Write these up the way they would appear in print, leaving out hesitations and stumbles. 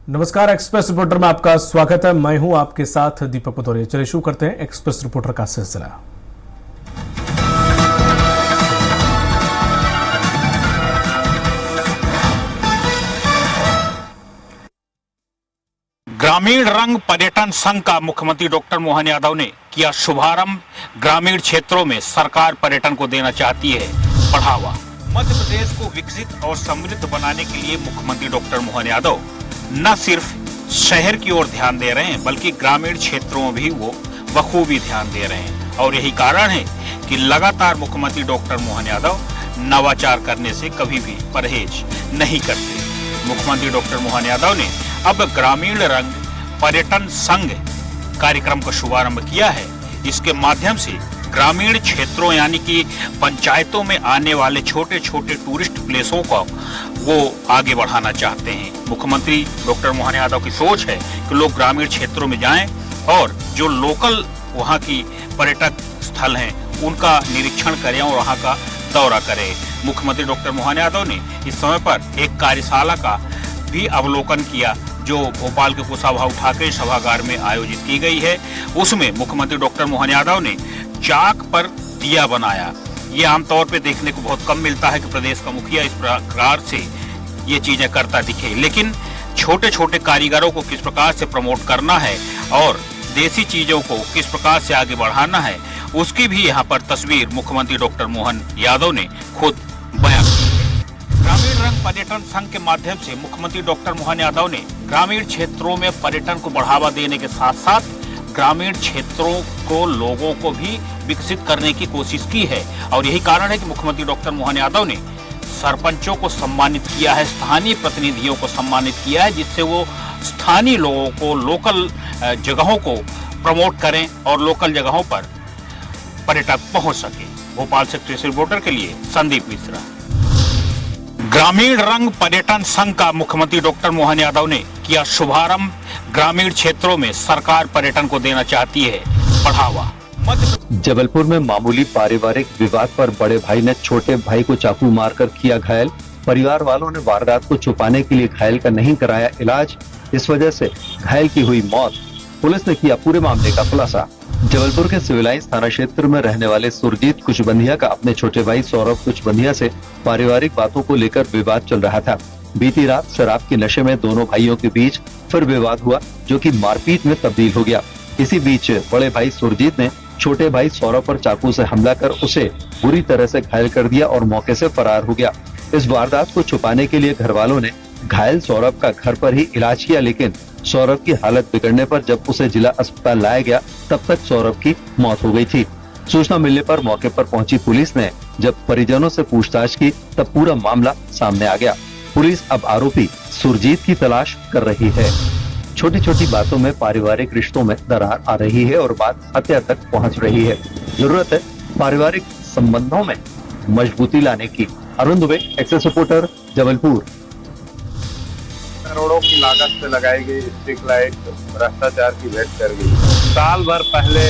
नमस्कार, express reporter में आपका स्वागत है। मैं हूं आपके साथ दीपक पतौरे। चलिए शुरू करते हैं एक्सप्रेस रिपोर्टर का सिलसिला। ग्रामीण रंग पर्यटन संघ का मुख्यमंत्री डॉक्टर मोहन यादव ने किया शुभारंभ। ग्रामीण क्षेत्रों में सरकार पर्यटन को देना चाहती है बढ़ावा। मध्य प्रदेश को विकसित और समृद्ध बनाने के लिए मुख्यमंत्री डॉक्टर मोहन यादव न सिर्फ शहर की ओर ध्यान दे रहे हैं बल्कि ग्रामीण क्षेत्रों में भी वो बखूबी ध्यान दे रहे हैं। और यही कारण है कि लगातार मुख्यमंत्री डॉक्टर मोहन यादव नवाचार करने से कभी भी परहेज नहीं करते। मुख्यमंत्री डॉक्टर मोहन यादव ने अब ग्रामीण रंग पर्यटन संघ कार्यक्रम का शुभारंभ किया है। इसके माध्यम से ग्रामीण क्षेत्रों यानी कि पंचायतों में आने वाले छोटे छोटे टूरिस्ट प्लेसों को वो आगे बढ़ाना चाहते हैं। मुख्यमंत्री डॉक्टर मोहन यादव की सोच है कि लोग ग्रामीण क्षेत्रों में जाएं और जो लोकल वहाँ की पर्यटक स्थल हैं उनका निरीक्षण करें और वहाँ का दौरा करें। मुख्यमंत्री डॉक्टर मोहन यादव ने इस समय पर एक कार्यशाला का भी अवलोकन किया जो भोपाल के कुशाभाऊ ठाकरे सभागार में आयोजित की गई है। उसमें मुख्यमंत्री डॉक्टर मोहन यादव ने चाक पर दिया बनाया। ये आमतौर पे देखने को बहुत कम मिलता है कि प्रदेश का मुखिया इस प्रकार से ये चीजें करता दिखे, लेकिन छोटे छोटे कारीगरों को किस प्रकार से प्रमोट करना है और देसी चीजों को किस प्रकार से आगे बढ़ाना है उसकी भी यहाँ पर तस्वीर मुख्यमंत्री डॉक्टर मोहन यादव ने खुद बयां की है। ग्रामीण रंग पर्यटन संघ के माध्यम से मुख्यमंत्री डॉक्टर मोहन यादव ने ग्रामीण क्षेत्रों में पर्यटन को बढ़ावा देने के साथ साथ ग्रामीण क्षेत्रों को लोगों को भी विकसित करने की कोशिश की है। और यही कारण है कि मुख्यमंत्री डॉक्टर मोहन यादव ने सरपंचों को सम्मानित किया है, स्थानीय प्रतिनिधियों को सम्मानित किया है, जिससे वो स्थानीय लोगों को, लोकल जगहों को प्रमोट करें और लोकल जगहों पर पर्यटक पहुंच सके। भोपाल से एक्सप्रेस रिपोर्टर के लिए संदीप मिश्रा। ग्रामीण रंग पर्यटन संघ का मुख्यमंत्री डॉक्टर मोहन यादव ने किया शुभारंभ। ग्रामीण क्षेत्रों में सरकार पर्यटन को देना चाहती है बढ़ावा। जबलपुर में मामूली पारिवारिक विवाद पर बड़े भाई ने छोटे भाई को चाकू मारकर किया घायल। परिवार वालों ने वारदात को छुपाने के लिए घायल का नहीं कराया इलाज, इस वजह से घायल की हुई मौत। पुलिस ने किया पूरे मामले का खुलासा। जबलपुर के सिविल लाइंस थाना क्षेत्र में रहने वाले सुरजीत कुचबंधिया का अपने छोटे भाई सौरभ कुचबंधिया से पारिवारिक बातों को लेकर विवाद चल रहा था। बीती रात शराब के नशे में दोनों भाइयों के बीच फिर विवाद हुआ जो कि मारपीट में तब्दील हो गया। इसी बीच बड़े भाई सुरजीत ने छोटे भाई सौरभ पर चाकू से हमला कर उसे बुरी तरह से घायल कर दिया और मौके से फरार हो गया। इस वारदात को छुपाने के लिए घर वालों ने घायल सौरभ का घर पर ही इलाज किया, लेकिन सौरभ की हालत बिगड़ने पर जब उसे जिला अस्पताल लाया गया तब तक सौरभ की मौत हो गई थी। सूचना मिलने पर मौके पर पहुंची पुलिस ने जब परिजनों से पूछताछ की तब पूरा मामला सामने आ गया। पुलिस अब आरोपी सुरजीत की तलाश कर रही है। छोटी छोटी बातों में पारिवारिक रिश्तों में दरार आ रही है और बात हत्या तक पहुंच रही है। जरूरत है पारिवारिक संबंधों में मजबूती लाने की। Arun Dubey, access reporter, Jabalpur. करोड़ों की लागत से लगाई गई स्ट्रीट लाइट भ्रष्टाचार की भेंट कर गई। साल भर पहले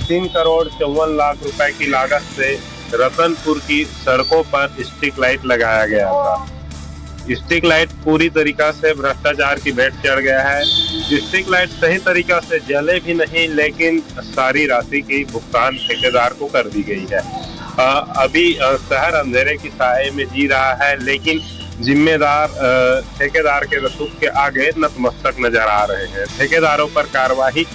3 करोड़ 54 लाख रुपए की लागत से रतनपुर की सड़कों पर स्ट्रीट लाइट लगाया गया था। स्ट्रीट लाइट पूरी तरीका से भ्रष्टाचार की भेंट चढ़ गया है। स्ट्रीट लाइट सही तरीका से जले भी नहीं, लेकिन सारी राशि की भुगतान ठेकेदार को कर दी गई है। अभी शहर अंधेरे की साए में जी रहा है, लेकिन जिम्मेदार ठेकेदार के रसूख के आगे नतमस्तक नजर आ रहे हैं। ठेकेदारों पर कार्रवाई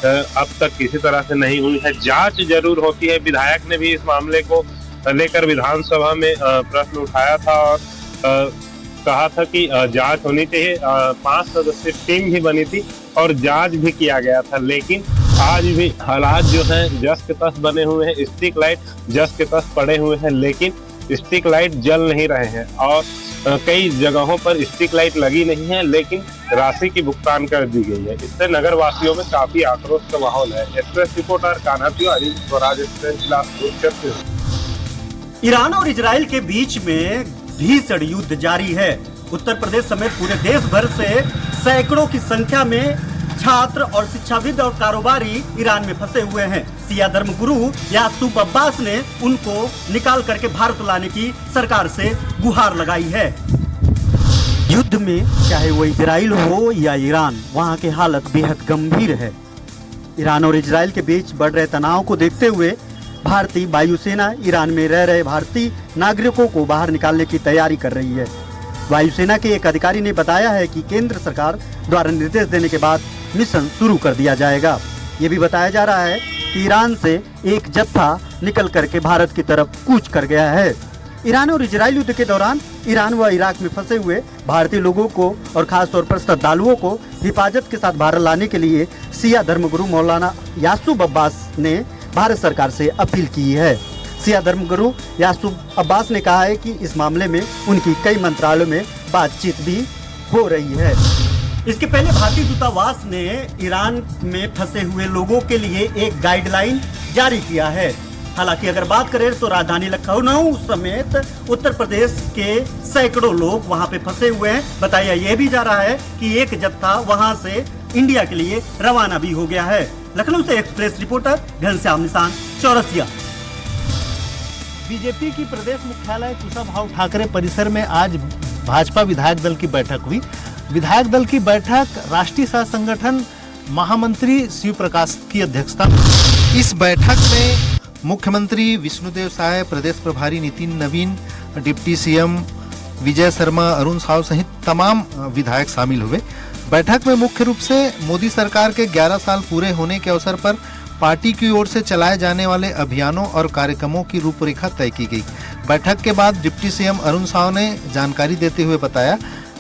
अब तक किसी तरह से नहीं हुई है। जांच जरूर होती है। विधायक ने भी इस मामले को लेकर विधानसभा में प्रश्न उठाया था और कहा था कि जांच होनी चाहिए। 5 सदस्यीय टीम भी बनी थी और जांच भी किया गया था, लेकिन आज भी हालात जो हैं जस के तस बने हुए हैं। स्ट्रीट लाइट जस के तस पड़े हुए हैं, लेकिन स्ट्रीट लाइट जल नहीं रहे हैं और कई जगहों पर स्ट्रीट लाइट लगी नहीं है, लेकिन राशि की भुगतान कर दी गई है। इससे नगर वासियों में काफी आक्रोश का माहौल है। Express reporter Kanha Tiwari, Swaraj express. Iran और इजराइल के बीच में भीषण युद्ध जारी है। उत्तर प्रदेश समेत पूरे देश भर से सैकड़ों की संख्या में छात्र और शिक्षाविद और कारोबारी ईरान में फंसे हुए हैं। सिया धर्मगुरु यासूफ अब्बास ने उनको निकाल करके भारत लाने की सरकार से गुहार लगाई है। युद्ध में चाहे वो इजराइल हो या ईरान, वहां की हालत बेहद गंभीर है। ईरान और इजराइल के बीच बढ़ रहे तनाव को देखते हुए भारतीय वायुसेना ईरान में रह रहे भारतीय नागरिकों को बाहर निकालने की तैयारी कर रही है। वायुसेना के एक अधिकारी ने बताया है कि केंद्र सरकार द्वारा निर्देश देने के बाद मिशन शुरू कर दिया जाएगा। ये भी बताया जा रहा है कि ईरान से एक जत्था निकल करके भारत की तरफ कूच कर गया है। ईरान और इजराइल युद्ध के दौरान ईरान व इराक में फंसे हुए भारतीय लोगों को और खासतौर पर श्रद्धालुओं को हिफाजत के साथ भारत लाने के लिए शिया धर्मगुरु मौलाना यासूब अब्बास ने भारत सरकार से अपील की है। शिया धर्मगुरु यासूब अब्बास ने कहा है कि इस मामले में उनकी कई मंत्रालयों में बातचीत भी हो रही है। इसके पहले भारतीय दूतावास ने ईरान में फंसे हुए लोगों के लिए एक गाइडलाइन जारी किया है। हालांकि अगर बात करें तो राजधानी लखनऊ समेत उत्तर प्रदेश के सैकड़ों लोग वहां पे फंसे हुए हैं। बताया यह भी जा रहा है कि एक जत्था वहां से इंडिया के लिए रवाना भी हो गया है। लखनऊ से एक्सप्रेस रिपोर्टर घनश्याम निशान, चौरसिया। बीजेपी की प्रदेश मुख्यालय कुशाभाऊ ठाकरे परिसर में आज भाजपा विधायक दल की बैठक हुई। विधायक दल की बैठक राष्ट्रीय सह संगठन महामंत्री शिव प्रकाश की अध्यक्षता में। इस बैठक में मुख्यमंत्री विष्णुदेव साय, प्रदेश प्रभारी नितिन नवीन, डिप्टी सीएम विजय शर्मा, अरुण साव सहित तमाम विधायक शामिल हुए। बैठक में मुख्य रूप से मोदी सरकार के 11 साल पूरे होने के अवसर पर पार्टी की ओर से चलाए जाने वाले अभियानों और कार्यक्रमों की रूपरेखा तय की गई। बैठक के बाद डिप्टी सीएम अरुण साव ने जानकारी देते हुए बताया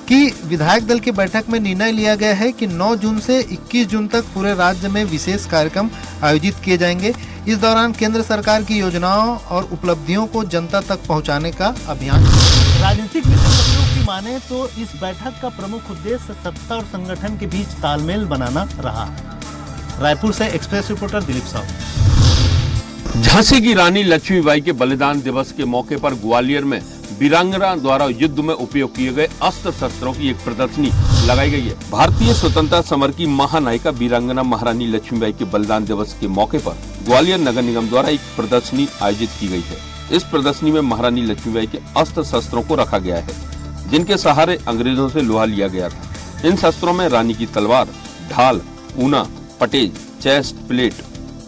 कि विधायक दल की बैठक में निर्णय लिया गया है कि 9 जून से 21 जून तक पूरे राज्य में विशेष कार्यक्रम आयोजित किए जाएंगे। इस दौरान केंद्र सरकार की योजनाओं और उपलब्धियों को जनता तक पहुंचाने का अभियान। राजनीतिक विशेषज्ञों की माने तो इस बैठक का प्रमुख उद्देश्य सत्ता और संगठन के बीच तालमेल बनाना रहा। रायपुर से एक्सप्रेस रिपोर्टर दिलीप साहू। झांसी की रानी लक्ष्मीबाई के बलिदान दिवस के मौके पर ग्वालियर में वीरांगना द्वारा युद्ध में उपयोग किए गए अस्त्र शस्त्रों की एक प्रदर्शनी लगाई गई है। भारतीय स्वतंत्रता समर की महानायिका वीरांगना महारानी लक्ष्मीबाई के बलिदान दिवस के मौके पर ग्वालियर नगर निगम द्वारा एक प्रदर्शनी आयोजित की गई है। इस प्रदर्शनी में महारानी लक्ष्मीबाई के अस्त्र शस्त्रों को रखा गया है, जिनके सहारे अंग्रेजों से लोहा लिया गया था। इन शस्त्रों में रानी की तलवार, ढाल, ऊना, पटेज, चेस्ट प्लेट,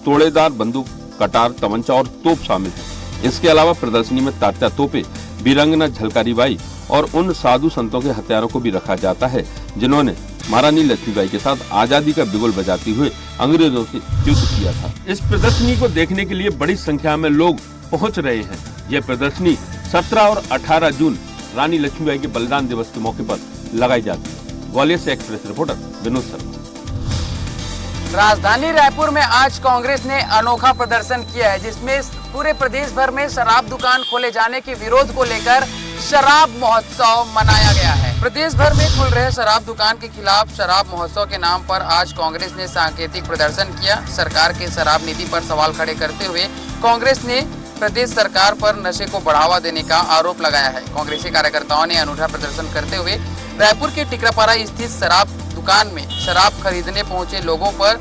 तोड़ेदार बंदूक, कटार, तमंचा और तोप शामिल है। इसके अलावा प्रदर्शनी में तात्या तोपे, वीरांगना झलकारी बाई और उन साधु संतों के हथियारों को भी रखा जाता है, जिन्होंने महारानी लक्ष्मीबाई के साथ आजादी का बिगुल बजाते हुए अंग्रेजों से युद्ध किया था। इस प्रदर्शनी को देखने के लिए बड़ी संख्या में लोग पहुंच रहे हैं। यह प्रदर्शनी 17 और 18 जून रानी लक्ष्मीबाई के बलिदान दिवस के मौके पर लगाई जाती है। ग्वालियर से एक्सप्रेस रिपोर्टर विनोद शर्मा। राजधानी रायपुर में आज कांग्रेस ने अनोखा प्रदर्शन किया है, जिसमें पूरे प्रदेश भर में शराब दुकान खोले जाने के विरोध को लेकर शराब महोत्सव मनाया गया है। प्रदेश भर में खुल रहे शराब दुकान के खिलाफ शराब महोत्सव के नाम पर आज कांग्रेस ने सांकेतिक प्रदर्शन किया। सरकार के शराब नीति पर सवाल खड़े करते हुए कांग्रेस ने प्रदेश सरकार पर नशे को बढ़ावा देने का आरोप लगाया है। कांग्रेसी कार्यकर्ताओं ने अनूठा प्रदर्शन करते हुए रायपुर के टिकरापारा स्थित शराब दुकान में शराब खरीदने पहुंचे लोगों पर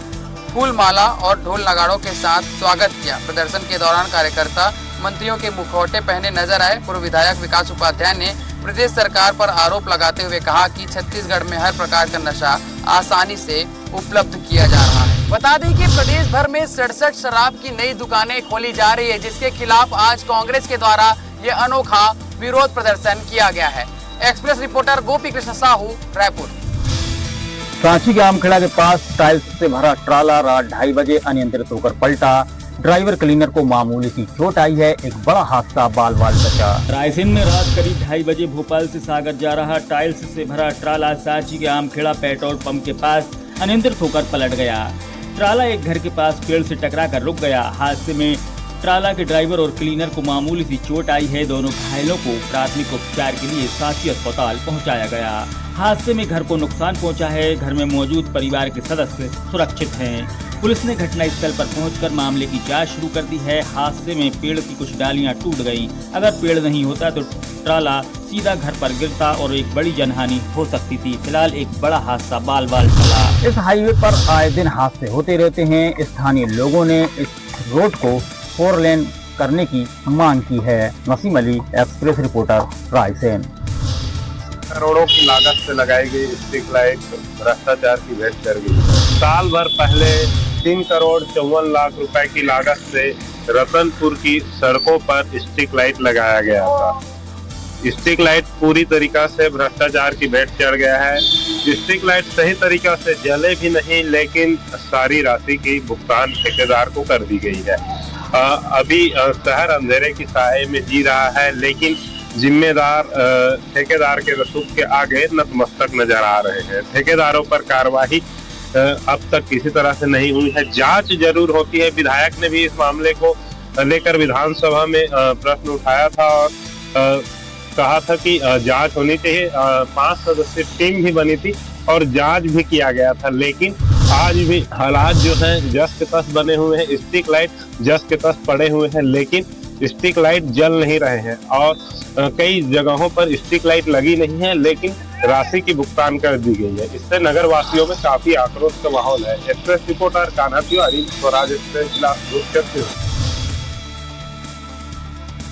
फूल माला और ढोल नगाड़ों के साथ स्वागत किया। प्रदर्शन के दौरान कार्यकर्ता मंत्रियों के मुखौटे पहने नजर आए। पूर्व विधायक विकास उपाध्याय ने प्रदेश सरकार पर आरोप लगाते हुए कहा कि छत्तीसगढ़ में हर प्रकार का नशा आसानी से उपलब्ध किया जा रहा है। बता दें कि प्रदेश भर में 67 शराब की नई दुकानें खोली जा रही है, जिसके खिलाफ आज कांग्रेस के द्वारा ये अनोखा विरोध प्रदर्शन किया गया है। Express reporter Gopi Krishna Sahu, Raipur. रांची के आमखेड़ा के पास टाइल्स से भरा ट्राला रात 2:30 बजे अनियंत्रित होकर पलटा। ड्राइवर क्लीनर को मामूली सी चोट आई है। एक बड़ा हादसा बाल बाल बचा। रायसेन में रात करीब 2:30 बजे भोपाल से सागर जा रहा टाइल्स से भरा ट्राला सांची के आमखेड़ा पेट्रोल पंप के पास अनियंत्रित होकर पलट गया। ट्राला एक घर के पास पेड़ से टकरा कर रुक गया। हादसे में ट्राला के ड्राइवर और क्लीनर को मामूली सी चोट आई है। दोनों घायलों को प्राथमिक उपचार के लिए सांची अस्पताल पहुंचाया गया। हादसे में घर को नुकसान पहुंचा है। घर में मौजूद परिवार के सदस्य सुरक्षित हैं। पुलिस ने घटनास्थल पर पहुंचकर मामले की जांच शुरू कर दी है। हादसे में पेड़ की कुछ डालियां टूट गईं। अगर पेड़ नहीं होता तो ट्राला सीधा घर पर गिरता और एक बड़ी जनहानि हो सकती थी। फिलहाल एक बड़ा हादसा बाल बाल चला। इस हाईवे पर आए दिन हादसे होते रहते हैं। स्थानीय लोगों ने इस रोड को 4 लेन करने की मांग की है। Naseem Ali, express reporter, Raisen. करोड़ों की लागत से लगाई गई स्ट्रीट लाइट भ्रष्टाचार की भेंट कर गई। साल भर पहले 3 करोड़ 54 लाख रुपए की लागत से रतनपुर की सड़कों पर स्ट्रीट लाइट लगाया गया था। स्ट्रीट लाइट पूरी तरीका से भ्रष्टाचार की भेंट चढ़ गया है। स्ट्रीट लाइट सही तरीका से जले भी नहीं, लेकिन सारी राशि की भुगतान ठेकेदार को कर दी गई है। अभी शहर अंधेरे की साए में जी रहा है, लेकिन जिम्मेदार ठेकेदार के रसूख के आगे नतमस्तक नजर आ रहे हैं। ठेकेदारों पर कार्रवाई अब तक किसी तरह से नहीं हुई है। जांच जरूर होती है। विधायक ने भी इस मामले को लेकर विधानसभा में प्रश्न उठाया था और कहा था कि जांच होनी चाहिए। 5 सदस्यीय टीम भी बनी थी और जांच भी किया गया था, लेकिन आज भी हालात जो हैं जस के तस बने हुए हैं। स्ट्रीट लाइट जस के तस पड़े हुए हैं, लेकिन स्ट्रीट लाइट जल नहीं रहे हैं और कई जगहों पर स्ट्रीट लाइट लगी नहीं है, लेकिन राशि की भुगतान कर दी गई है। इससे नगर वासियों में काफी आक्रोश का माहौल है। Express reporter Kanha Tiwari, Swaraj express.